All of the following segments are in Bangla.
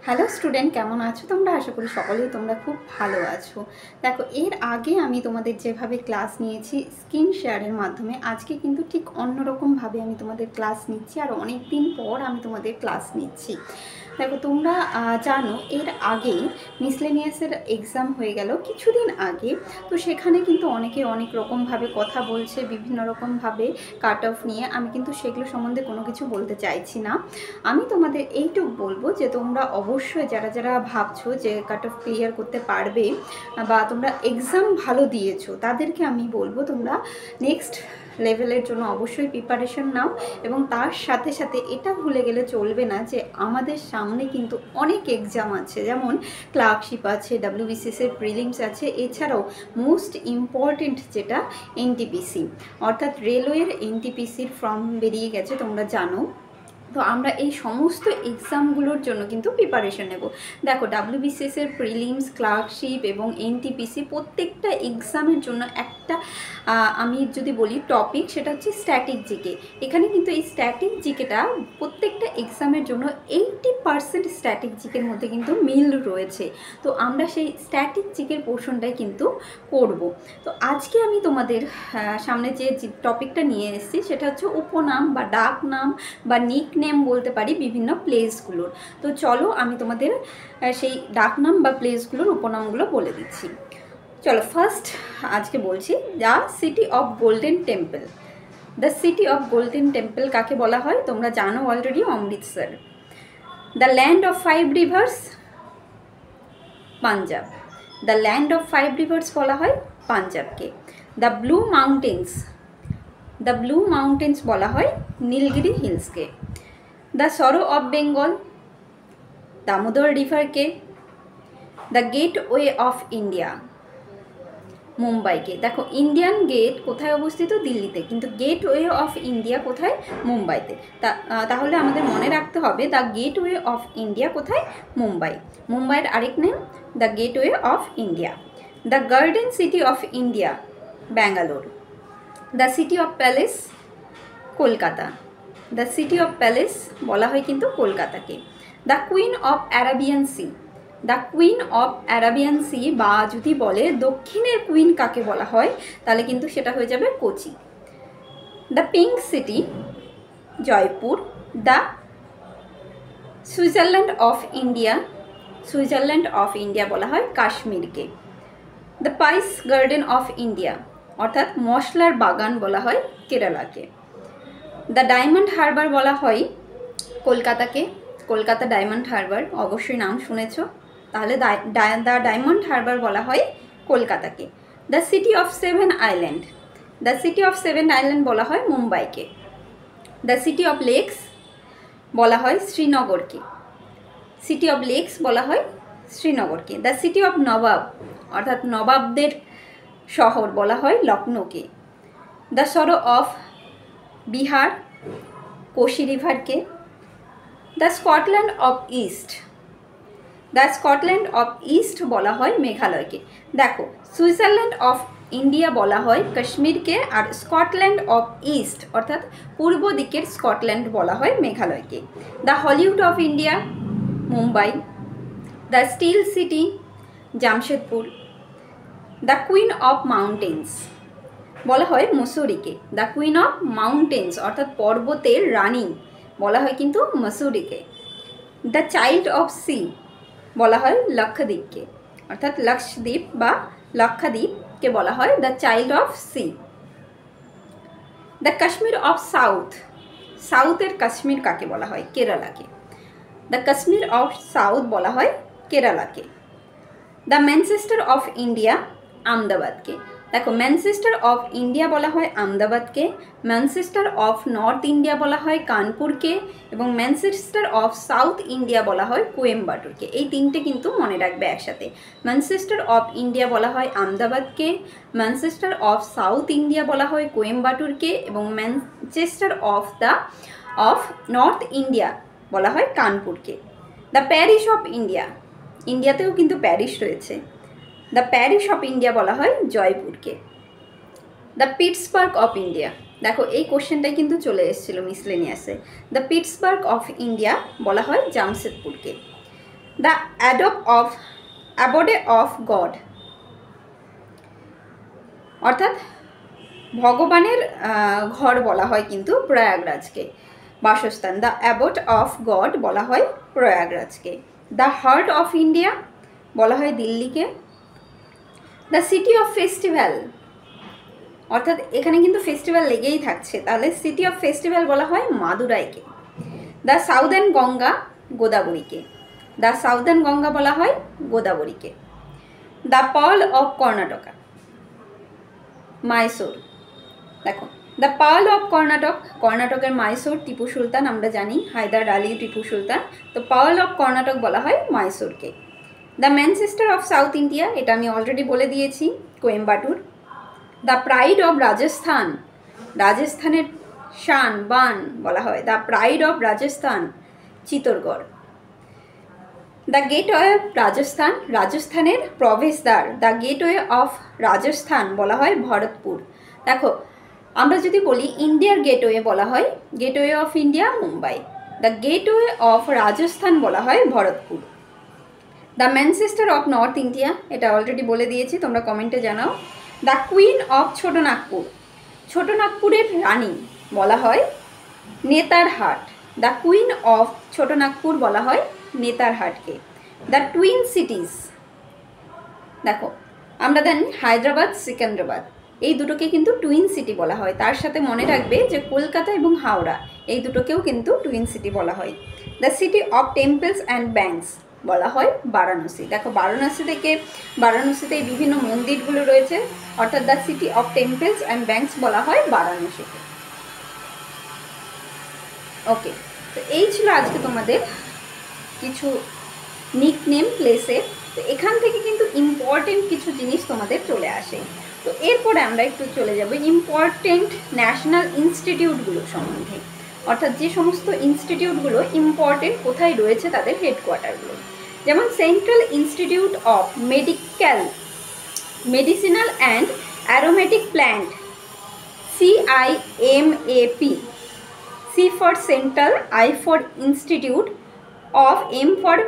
হ্যালো স্টুডেন্ট, কেমন আছো তোমরা? আশা করি সকলেই তোমরা খুব ভালো আছো। দেখো, এর আগে আমি তোমাদের যেভাবে ক্লাস নিয়েছি স্ক্রিন শেয়ারের মাধ্যমে, আজকে কিন্তু ঠিক অন্যরকমভাবে আমি তোমাদের ক্লাস নিচ্ছি, আর অনেক দিন পর আমি তোমাদের ক্লাস নিচ্ছি। দেখো, তোমরা জানো এর আগে মিসলেনিয়াসের এক্সাম হয়ে গেল কিছুদিন আগে। তো সেখানে কিন্তু অনেকে অনেক রকমভাবে কথা বলছে, বিভিন্ন রকমভাবে কাট অফ নিয়ে। আমি কিন্তু সেগুলো সম্বন্ধে কোনো কিছু বলতে চাইছি না। আমি তোমাদের এইটুকু বলবো যে তোমরা অবশ্যই যারা যারা ভাবছো যে কাট অফ ক্লিয়ার করতে পারবে বা তোমরা এক্সাম ভালো দিয়েছো, তাদেরকে আমি বলবো তোমরা নেক্সট লেভেলের জন্য অবশ্যই প্রিপারেশন নাও। এবং তার সাথে সাথে এটা ভুলে গেলে চলবে না যে আমাদের সামনে কিন্তু অনেক এক্সাম আছে, যেমন ক্লার্কশিপ আছে, ডাব্লিউবিসিএসের প্রিলিমস আছে, এছাড়াও মোস্ট ইম্পর্টেন্ট যেটা এনটিপিসি, অর্থাৎ রেলওয়ের এনটিপিসির ফর্ম বেরিয়ে গেছে, তোমরা জানো। তো আমরা এই সমস্ত এক্সামগুলোর জন্য কিন্তু প্রিপারেশন নেব। দেখো, ডাব্লিউবিসিএসের প্রিলিমস, ক্লার্কশিপ এবং এনটিপিসি প্রত্যেকটা এক্সামের জন্য একটা আমি যদি বলি টপিক, সেটা হচ্ছে স্ট্যাটিক জিকে। এখানে কিন্তু এই স্ট্যাটিক জিকেটা প্রত্যেকটা এক্সামের জন্য 80% স্ট্যাটিক জিকের মধ্যে কিন্তু মিল রয়েছে। তো আমরা সেই স্ট্যাটিক জিকের পোর্শনটাই কিন্তু করব। তো আজকে আমি তোমাদের সামনে যে টপিকটা নিয়ে এসেছি সেটা হচ্ছে উপনাম বা ডাক নাম বা নিক নেম বলতে পারি বিভিন্ন প্লেসগুলোর। তো চলো আমি তোমাদের সেই ডাকনাম বা প্লেসগুলোর উপনামগুলো বলে দিচ্ছি। চলো, ফার্স্ট আজকে বলছি the city of golden temple. The city of golden temple কাকে বলা হয় তোমরা জানো already, Amritsar. The land of 5 rivers, Punjab. The land of 5 rivers বলা হয় পাঞ্জাবকে। The blue mountains, the blue mountains বলা হয় নীলগিরি হিলসকে। The sorrow of Bengal, Damodar রিভারকে। দ্য গেটওয়ে অফ ইন্ডিয়া, মুম্বাইকে। দেখো, ইন্ডিয়ান গেট কোথায় অবস্থিত? দিল্লিতে, কিন্তু গেটওয়ে অফ ইন্ডিয়া কোথায়? মুম্বাইতে। তাহলে আমাদের মনে রাখতে হবে দ্য গেটওয়ে অফ ইন্ডিয়া কোথায়? মুম্বাই। মুম্বাইয়ের আরেক name the gateway of India. The garden city of India, Bangalore. The city of palace, Kolkata. The city of palace বলা হয় কিন্তু কলকাতাকে। The queen of Arabian sea, the queen of Arabian sea বা যদি বলে দক্ষিণের কুইন কাকে বলা হয়, তাহলে কিন্তু সেটা হয়ে যাবে Kochi. The pink city, Jaipur. The Switzerland of India, Switzerland of India বলা হয় কাশ্মীরকে। The spice garden of India, অর্থাৎ মশলার বাগান বলা হয় কেরালাকে। দ্য ডায়মন্ড হারবার বলা হয় কলকাতাকে। কলকাতা ডায়মন্ড হারবার অবশ্যই নাম শুনেছ, তাহলে দ্য ডায়মন্ড হারবার বলা হয় কলকাতাকে। The city of 7 island, the city of 7 island বলা হয় মুম্বাইকে। দ্য সিটি অফ লেকস বলা হয় শ্রীনগরকে। সিটি অফ লেকস বলা হয় শ্রীনগরকে। দ্য সিটি অফ নবাব, অর্থাৎ নবাবদের শহর বলা হয় লখনৌকে। The sorrow of Bihar, Kosi রিভারকে। The Scotland of east, the Scotland of east বলা হয় মেঘালয়কে। দেখো, সুইজারল্যান্ড অফ ইন্ডিয়া বলা হয় কাশ্মীরকে, আর স্কটল্যান্ড অফ ইস্ট অর্থাৎ পূর্ব দিকের স্কটল্যান্ড বলা হয় মেঘালয়কে। The Hollywood of India, Mumbai. The steel city, Jamshedpur. The queen of mountains বলা হয় মুসুরিকে। দ্য কুইন অফ মাউন্টেন্স অর্থাৎ পর্বতের রানী বলা হয় কিন্তু মসুরিকে। দ্য চাইল্ড অফ সি বলা হয় লক্ষদ্বীপকে, অর্থাৎ লক্ষদ্বীপ বা লক্ষদ্বীপকে বলা হয় the child of sea. The Kashmir of south, সাউথের কাশ্মীর কাকে বলা হয়? কেরালাকে। দ্য কাশ্মীর অফ সাউথ বলা হয় কেরালাকে। The Manchester of India, আহমেদাবাদকে। দেখো, ম্যানচেস্টার অফ ইন্ডিয়া বলা হয় আহমেদাবাদকে, ম্যানচেস্টার অফ নর্থ ইন্ডিয়া বলা হয় কানপুরকে, এবং ম্যানচেস্টার অফ সাউথ ইন্ডিয়া বলা হয় কোয়েম্বাটুরকে। এই তিনটে কিন্তু মনে রাখবে একসাথে। ম্যানচেস্টার অফ ইন্ডিয়া বলা হয় আহমেদাবাদকে, ম্যানচেস্টার অফ সাউথ ইন্ডিয়া বলা হয় কোয়েম্বাটুরকে, এবং ম্যানচেস্টার অফ নর্থ ইন্ডিয়া বলা হয় কানপুরকে। দ্য প্যারিস অফ ইন্ডিয়া, ইন্ডিয়াতেও কিন্তু প্যারিস রয়েছে, দ্য প্যারিস অফ ইন্ডিয়া বলা হয় জয়পুরকে। দ্য পিটসবার্গ অফ ইন্ডিয়া, দেখো এই কোশ্চেনটাই কিন্তু চলে এসেছিল মিসলেনিয়াসে। দ্য পিটসবার্গ অফ ইন্ডিয়া বলা হয় জামশেদপুরকে। দ্য অ্যাবোডে অফ গড, অর্থাৎ ভগবানের ঘর বলা হয় কিন্তু প্রয়াগরাজকে, বাসস্থান। দ্য অ্যাবোড অফ গড বলা হয় প্রয়াগরাজকে। দ্য হার্ট অফ ইন্ডিয়া বলা হয় দিল্লিকে। দ্য সিটি অফ ফেস্টিভ্যাল, অর্থাৎ এখানে কিন্তু ফেস্টিভ্যাল লেগেই থাকছে, তাহলে সিটি অফ ফেস্টিভ্যাল বলা হয় মাদুরাইকে। দ্য সাউদার্ন গঙ্গা গোদাবরীকে, দ্য সাউদার্ন গঙ্গা বলা হয় গোদাবরীকে। The pearl of Karnataka Mysore, দেখো দ্য পার্ল অফ কর্ণাটকের মাইসোর টিপু সুলতান আমরা জানি, হায়দার আলী টিপু সুলতান, তো পার্ল অফ কর্ণাটক বলা হয় মাইসোরকে। The Manchester of south India, এটা আমি অলরেডি বলে দিয়েছি, Coimbatore. The pride of Rajasthan, রাজস্থানের শান বান বলা হয়, the pride of Rajasthan Chittorgarh. The gateway of Rajasthan, রাজস্থানের প্রবেশদ্বার, দ্য গেটওয়ে অফ রাজস্থান বলা হয় ভরতপুর। দেখো আমরা যদি বলি ইন্ডিয়ার গেটওয়ে বলা হয় gateway of India Mumbai, the gateway of Rajasthan বলা হয় Bharatpur. The Manchester of north India, এটা অলরেডি বলে দিয়েছি, তোমরা কমেন্টে জানাও। দ্য কুইন অফ ছোটনাগপুর, ছোটনাগপুরের রানী বলা হয় Netarhat, the queen of Chotanagpur বলা হয় নেতারহাটকে। দ্য টুইন সিটিজ, দেখো আমরা জানি হায়দ্রাবাদ সিকান্দ্রাবাদ, এই দুটোকে কিন্তু টুইন সিটি বলা হয়, তার সাথে মনে রাখবে যে কলকাতা এবং হাওড়া এই দুটোকেও কিন্তু টুইন সিটি বলা হয়। The city of temples and banks বলা হয় বারাণসী, দেখো বারাণসীতে বিভিন্ন মন্দিরগুলো রয়েছে, অর্থাৎ the city of temples and banks বলা হয় বারাণসীকে। ওকে, তো এই ছিল আজকে তোমাদের কিছু নিকনেম প্লেসের। তো এখান থেকে কিন্তু ইম্পর্টেন্ট কিছু জিনিস তোমাদের চলে আসে। তো এরপরে আমরা একটু চলে যাব ইম্পর্টেন্ট ন্যাশনাল ইনস্টিটিউটগুলো সম্বন্ধে, অর্থাৎ যে সমস্ত ইনস্টিটিউটগুলো ইম্পর্টেন্ট কোথায় রয়েছে তাদের হেডকোয়ার্টারগুলো। যেমন central institute of medicinal and aromatic plant, CIMAP, C for Central, I for Institute of, M for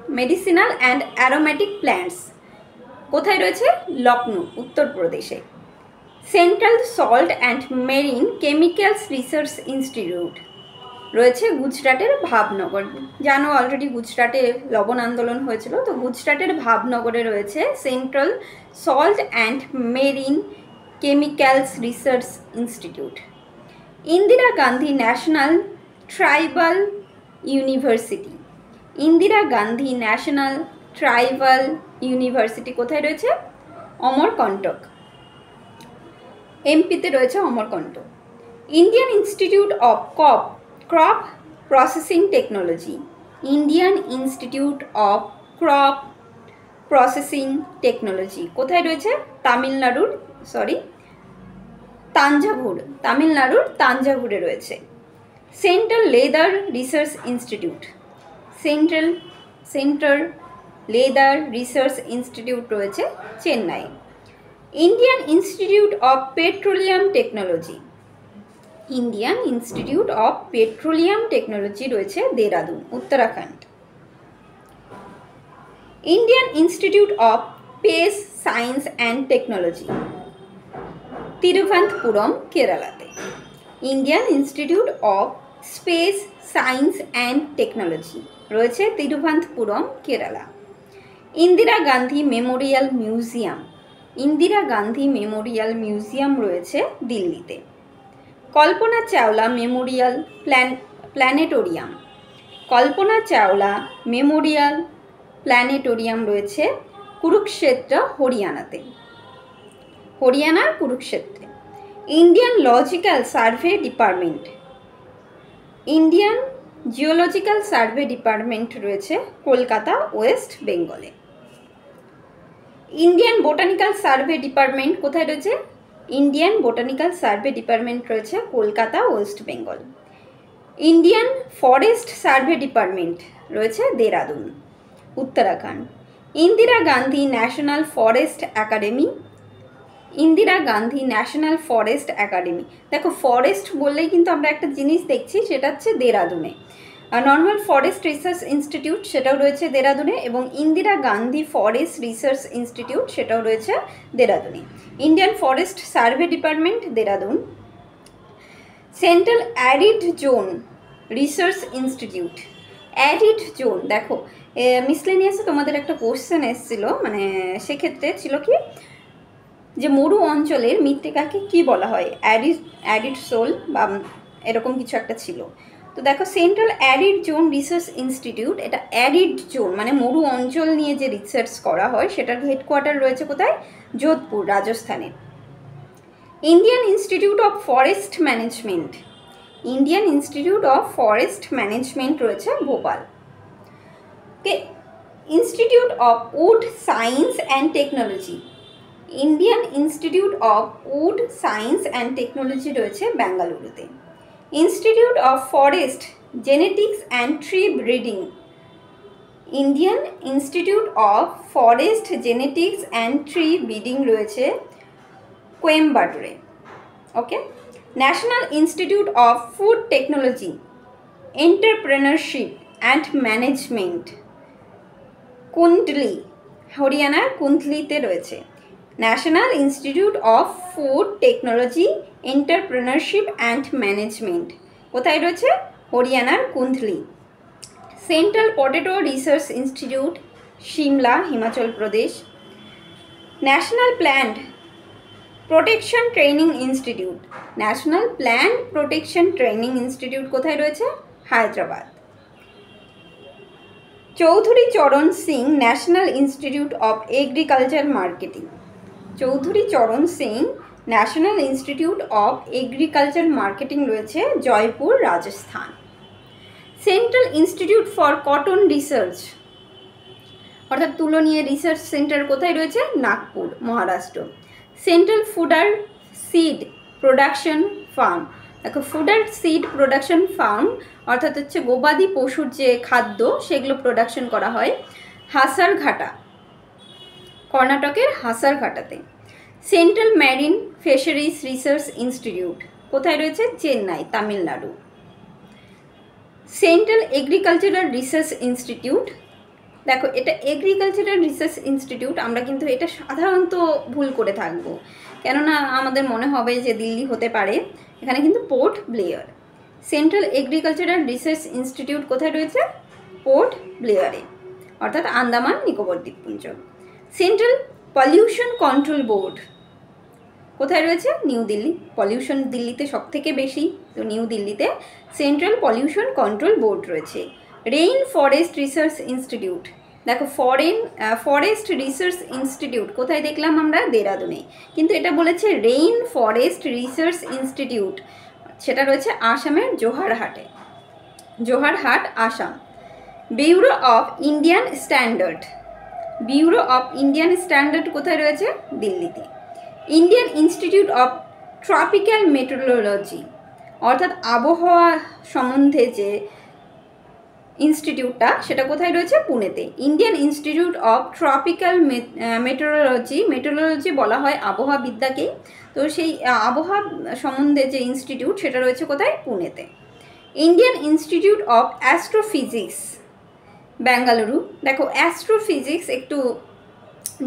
medicinal and aromatic plants, কোথায় রয়েছে? লখনউ, উত্তরপ্রদেশে। Central salt and marine chemicals research institute রয়েছে গুজরাটের ভাবনগর, জানো অলরেডি গুজরাটে লবণ আন্দোলন হয়েছিল, তো গুজরাটের ভাবনগরে রয়েছে central salt and marine chemicals research institute. Indira Gandhi national tribal university, Indira Gandhi national tribal university কোথায় রয়েছে? অমরকন্টক, এমপিতে রয়েছে Amarkantak. Indian institute of crop processing technology, Indian institute of crop processing technology কোথায় রয়েছে? তামিলনাড়ুর তাঞ্জাভুরে রয়েছে। Central leather research institute, central leather research institute রয়েছে Chennai. Indian institute of petroleum technology, Indian institute of petroleum technology রয়েছে Dehradun, Uttarakhand. Indian institute of space science and technology, Thiruvananthapuram, কেরালাতে। Indian institute of space science and technology রয়েছে Thiruvananthapuram, Kerala. Indira Gandhi memorial museum, Indira Gandhi memorial museum রয়েছে দিল্লিতে। Kalpana Chawla memorial planetarium, Kalpana Chawla memorial planetarium রয়েছে কুরুক্ষেত্র, হরিয়ানাতে, হরিয়ানার কুরুক্ষেত্রে। Indian logical survey department, Indian geological survey department রয়েছে কলকাতা, ওয়েস্ট বেঙ্গলে। ইন্ডিয়ান বোটানিক্যাল সার্ভে ডিপার্টমেন্ট কোথায় রয়েছে? ইন্ডিয়ান বোটানিক্যাল সার্ভে ডিপার্টমেন্ট রয়েছে Kolkata, west Bengal. Indian forest survey department রয়েছে Dehradun, Uttarakhand. Indira Gandhi national forest academy, Indira Gandhi national forest academy, দেখো ফরেস্ট বললেই কিন্তু আমরা একটা জিনিস দেখছি, সেটা হচ্ছে দেরাদুনে। নর্মাল ফরেস্ট রিসার্চ ইনস্টিটিউট সেটাও রয়েছে দেরাদুনে, এবং Indira Gandhi forest research institute সেটাও রয়েছে দেরাদুনে। Indian forest survey department Dehradun. Central arid zone research institute, arid zone, দেখো মিসলেনিয়াসে তোমাদের একটা কোশ্চেন এসেছিলো, মানে সেক্ষেত্রে ছিল কি যে মরু অঞ্চলের মৃত্তিকাকে কি বলা হয়, অ্যারিড সোল বা এরকম কিছু একটা ছিল। তো দেখো central arid zone research institute, এটা অ্যারিড জোন মানে মরু অঞ্চল নিয়ে যে রিসার্চ করা হয় সেটার হেডকোয়ার্টার রয়েছে কোথায়, যোধপুর, রাজস্থানে। Indian institute of forest management, Indian institute of forest management রয়েছে Bhopal. Okay, institute of wood science and technology, Indian institute of wood science and technology রয়েছে বেঙ্গালুরুতে। Institute of forest genetics and tree breeding, Indian institute of forest genetics and tree breeding রয়েছে কোয়েম্বাটুরে। Okay, national institute of food technology entrepreneurship and management Kundli, হরিয়ানার কুন্দলিতে রয়েছে। National institute of food technology entrepreneurship and management কোথায় রয়েছে, হরিয়ানার Kundli. Central potato research institute Shimla, Himachal Pradesh. National plant protection training institute, national plant protection training institute কোথায় রয়েছে, Hyderabad. Chaudhary Charan Singh national institute of agriculture marketing, Chaudhary Charan Singh national institute of agriculture marketing রয়েছে Jaipur, Rajasthan. Central institute for cotton research অর্থাৎ তুলো নিয়ে রিসার্চ সেন্টার কোথায় রয়েছে, Nagpur, Maharashtra. Central fodder seed production farm, দেখো ফুডার সিড প্রোডাকশন ফার্ম অর্থাৎ হচ্ছে গবাদি পশুর যে খাদ্য সেগুলো প্রোডাকশন করা হয় হাসারঘাটা, কর্ণাটকের হাসারঘাটাতে। Central marine fisheries research institute কোথায় রয়েছে, Chennai, Tamil Nadu. Central agricultural research institute, দেখো এটা এগ্রিকালচারাল রিসার্চ ইনস্টিটিউট, আমরা কিন্তু এটা সাধারণত ভুল করে থাকবো, কেননা আমাদের মনে হবে যে দিল্লি হতে পারে, এখানে কিন্তু port Blair. Central agricultural research institute কোথায় রয়েছে, পোর্ট ব্লেয়ারে অর্থাৎ আন্দামান নিকোবর দ্বীপপুঞ্জ। সেন্ট্রাল পলিউশন কন্ট্রোল বোর্ড কোথায় রয়েছে, নিউ দিল্লি, পলিউশন দিল্লিতে সব থেকে বেশি, তো নিউ দিল্লিতে সেন্ট্রাল পলিউশন কন্ট্রোল বোর্ড রয়েছে। রেইন ফরেস্ট রিসার্চ ইনস্টিটিউট, দেখো ফরেস্ট রিসার্চ ইনস্টিটিউট কোথায় দেখলাম আমরা, দেরাদুনে, কিন্তু এটা বলেছে রেইন ফরেস্ট রিসার্চ ইনস্টিটিউট, সেটা রয়েছে আসামের জোহারহাটে, Jorhat, Assam. Bureau of Indian standard, bureau of Indian standard কোথায় রয়েছে, দিল্লিতে। Indian institute of tropical metrology অর্থাৎ আবহাওয়া সম্বন্ধে যে ইনস্টিটিউটটা সেটা কোথায় রয়েছে, পুনেতে। Indian institute of tropical metrology, metrology বলা হয় আবহাওয়াবিদ্যাকে, তো সেই আবহাওয়া সম্বন্ধে যে ইনস্টিটিউট সেটা রয়েছে কোথায়, পুনেতে। Indian institute of astrophysics Bengaluru, দেখো অ্যাস্ট্রোফিজিক্স একটু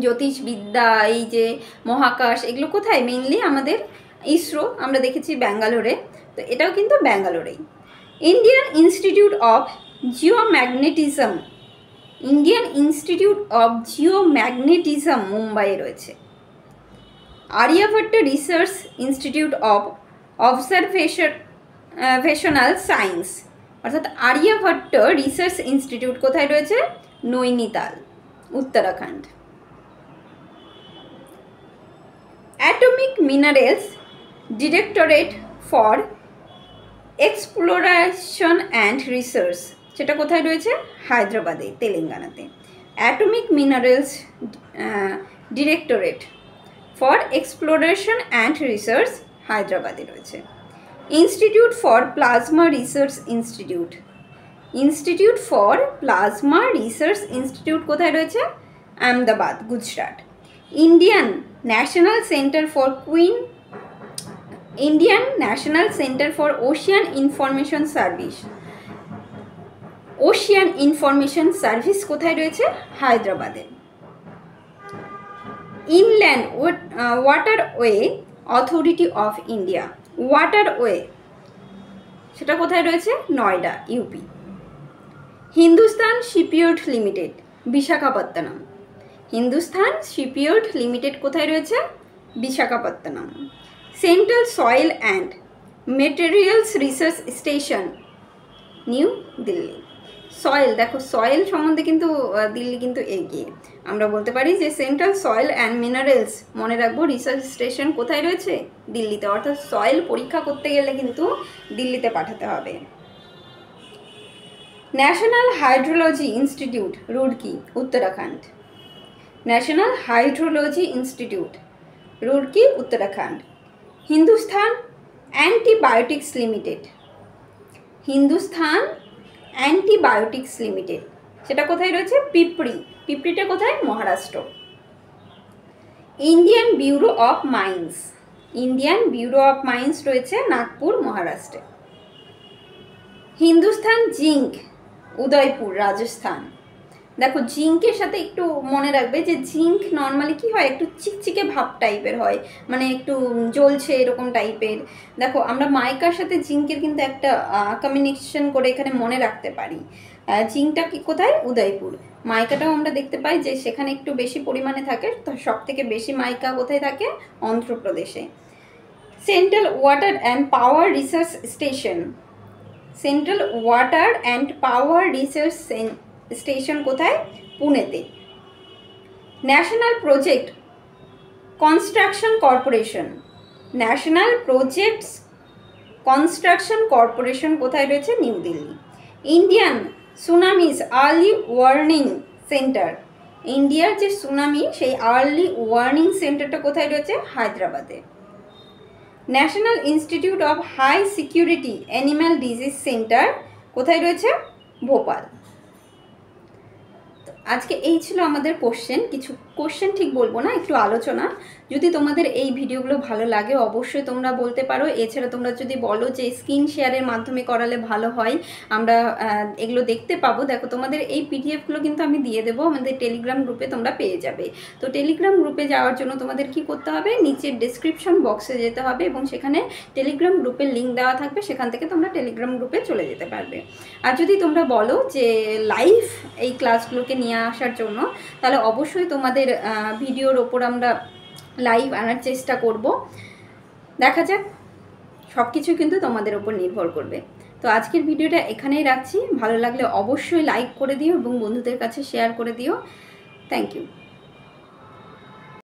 জ্যোতিষবিদ্যা, এই যে মহাকাশ এগুলো কোথায়, মেইনলি আমাদের ইসরো আমরা দেখেছি ব্যাঙ্গালোরে, তো এটাও কিন্তু ব্যাঙ্গালোরেই। Indian institute of geomagnetism, Indian institute of geomagnetism মুম্বাইয়ে রয়েছে। Aryabhatta research institute of observational science অর্থাৎ আর্যভট্ট রিসার্চ ইনস্টিটিউট কোথায় রয়েছে, Nainital, Uttarakhand. Atomic minerals directorate for exploration and research সেটা কোথায় রয়েছে, হায়দ্রাবাদে, তেলেঙ্গানাতে। Atomic minerals directorate for exploration and research হায়দ্রাবাদে রয়েছে। Institute for plasma research institute, institute for plasma research institute কোথায় রয়েছে, Ahmedabad, Gujarat. Indian national centre for Indian national centre for Ocean information service Ocean information service কোথায় রয়েছে? হায়দ্রাবাদে। Inland waterway authority of India, waterway, সেটা কোথায় রয়েছে? Noida, UP. Hindustan shipyard limited, Visakhapatnam. Hindustan shipyard limited কোথায় রয়েছে? Visakhapatnam. Central soil and materials research station, new Delhi. Soil, দেখো সয়েল সম্বন্ধে কিন্তু দিল্লি কিন্তু এগিয়ে। আমরা বলতে পারি যে সেন্ট্রাল সয়েল অ্যান্ড মিনারেলস, মনে রাখবো, রিসার্চ স্টেশন কোথায় রয়েছে? দিল্লিতে। অর্থাৎ সয়েল পরীক্ষা করতে গেলে কিন্তু দিল্লিতে পাঠাতে হবে। National hydrology institute, Roorkee, Uttarakhand. National hydrology institute, Roorkee, Uttarakhand. Hindustan antibiotics limited, Hindustan antibiotics limited, সেটা কোথায় রয়েছে? পিঁপড়ি। পিঁপড়িটা কোথায়? Maharashtra. Indian bureau of mines, Indian bureau of mines রয়েছে নাগপুর, মহারাষ্ট্রে। হিন্দুস্তান জিঙ্ক, উদয়পুর, রাজস্থান। দেখো জিঙ্কের সাথে একটু মনে রাখবে যে জিঙ্ক নর্মালি কি হয়, একটু চিকচিকে ভাব টাইপের হয়, মানে একটু জ্বলছে এরকম টাইপের। দেখো আমরা মাইকার সাথে জিঙ্কের কিন্তু একটা কম্বিনেশন করে এখানে মনে রাখতে পারি। জিঙ্কটা কি কোথায়? উদয়পুর। মাইকাটাও আমরা দেখতে পাই যে সেখানে একটু বেশি পরিমাণে থাকে, তো সব থেকে বেশি মাইকা কোথায় থাকে? অন্ধ্রপ্রদেশে। Central water and power research station, central water and power research station কোথায়? পুনেতে। National project construction corporation, national projects construction corporation কোথায় রয়েছে? New Delhi. Indian tsunamis early warning centre, ইন্ডিয়ার যে সুনামি সেই আর্লি ওয়ার্নিং সেন্টারটা কোথায় রয়েছে? হায়দ্রাবাদে। National institute of high security animal disease centre কোথায় রয়েছে? ভোপাল। আজকে এই ছিল আমাদের কোশ্চেন, কিছু কোশ্চেন ঠিক বলবো না, একটু আলোচনা। যদি তোমাদের এই ভিডিওগুলো ভালো লাগে অবশ্যই তোমরা বলতে পারো। এছাড়া তোমরা যদি বলো যে স্ক্রিন শেয়ারের মাধ্যমে করালে ভালো হয়, আমরা এগুলো দেখতে পাবো। দেখো তোমাদের এই পিডিএফগুলো কিন্তু আমি দিয়ে দেবো আমাদের টেলিগ্রাম গ্রুপে, তোমরা পেয়ে যাবে। তো টেলিগ্রাম গ্রুপে যাওয়ার জন্য তোমাদের কি করতে হবে? নিচের ডেসক্রিপশন বক্সে যেতে হবে এবং সেখানে টেলিগ্রাম গ্রুপের লিঙ্ক দেওয়া থাকবে, সেখান থেকে তোমরা টেলিগ্রাম গ্রুপে চলে যেতে পারবে। আর যদি তোমরা বলো যে লাইভ এই ক্লাসগুলোকে নিয়ে আসার জন্য, তাহলে অবশ্যই তোমাদের ভিডিওর ওপর আমরা লাইভ আনার চেষ্টা করব। দেখা যাক, সব কিছু কিন্তু তোমাদের ওপর নির্ভর করবে। তো আজকের ভিডিওটা এখানেই রাখছি। ভালো লাগলে অবশ্যই লাইক করে দিও এবং বন্ধুদের কাছে শেয়ার করে দিও। Thank you.